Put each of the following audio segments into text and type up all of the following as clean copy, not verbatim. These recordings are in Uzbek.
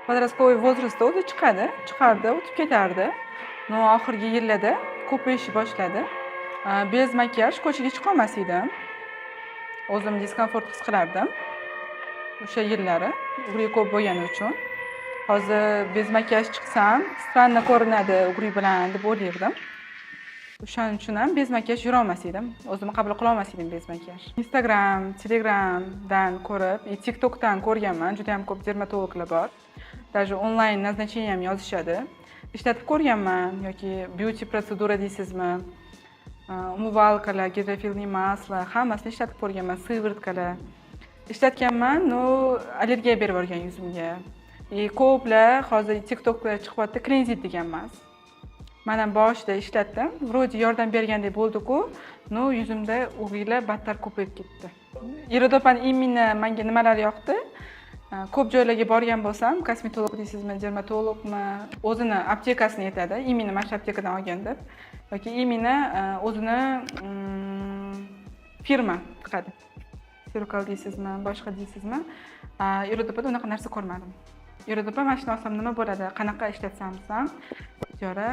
Подростковый возrastda o'zi chiqardi, o'tib ketardi. No oxirgi yillarda ko'payishni boshladi. Bez makiyaj ko'chaga chiqolmas edim. O'zim diskomfort his qilardim. O'sha yillari ugri ko'p bo'lgani uchun. Hozir bez makiyaj chiqsam, stranno ko'rinadi ugri bilan deb o'ylardim. O'shaning uchun ham bez makiyaj yura olmas edim. O'zimni qabul qila olmas edim bez makiyaj. Instagram, Telegramdan ko'rib, TikTokdan ko'rganman. Juda ham ko'p dermatologlar bor. Даже onlayn назначение ham yozishadi. Ishlatib ko'rganman yoki beauty protsedura deysizmi? Umyvalkalar, gidrofilniy masla, hammasini ishlatib ko'rganman, sivrtkalar. Ishlatganman, no allergiya berib yuborgan yuzimga. Ko'plar hozir TikTokda chiqyapti, cleansing degan mas. Men ham boshida ishlatdim. Vроде yordam bergandek bo'ldi-ku, no yuzimda o'g'iylar battar ko'payib ketdi. Iridopan imенно menga nimalar yoqdi? Ko'p joylarga borgan bo'lsam, kosmetolog deysizmi, dermatologmi, o'zini aptekasini aytadi. Imенно mana shu aptekadan olgan deb. Yoki imенно o'zini firma chiqadi. Circle deysizmi, boshqa deysizmi? Iridopada unaqa narsa ko'rmadim. Iridopa mana shuni olsam nima bo'ladi? Qanaqa ishlatsam desam, jora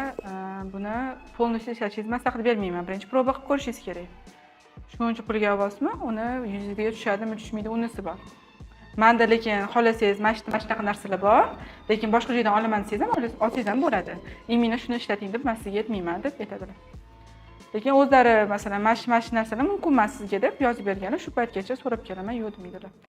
buni полностью ishlatishingiz maslahat bermayman. Birinchi proba qilib ko'rishingiz kerak. Shuncha pulga olasizmi? Uni yuzingizga tushadimi, tushmaydi, unisi bor. Menda lekin xohlasangiz mana shunaqa narsalar bor, lekin boshqa joydan olaman desangiz ham olsangiz ham bo'ladi. Imенно shuni ishlating deb men sizga aytmayman deb aytadilar. Lekin o'zlari masalan mana shu narsalar mumkin emas sizga deb yozib bergani shu paytgacha so'rab kelaman, yo'q demaydilar.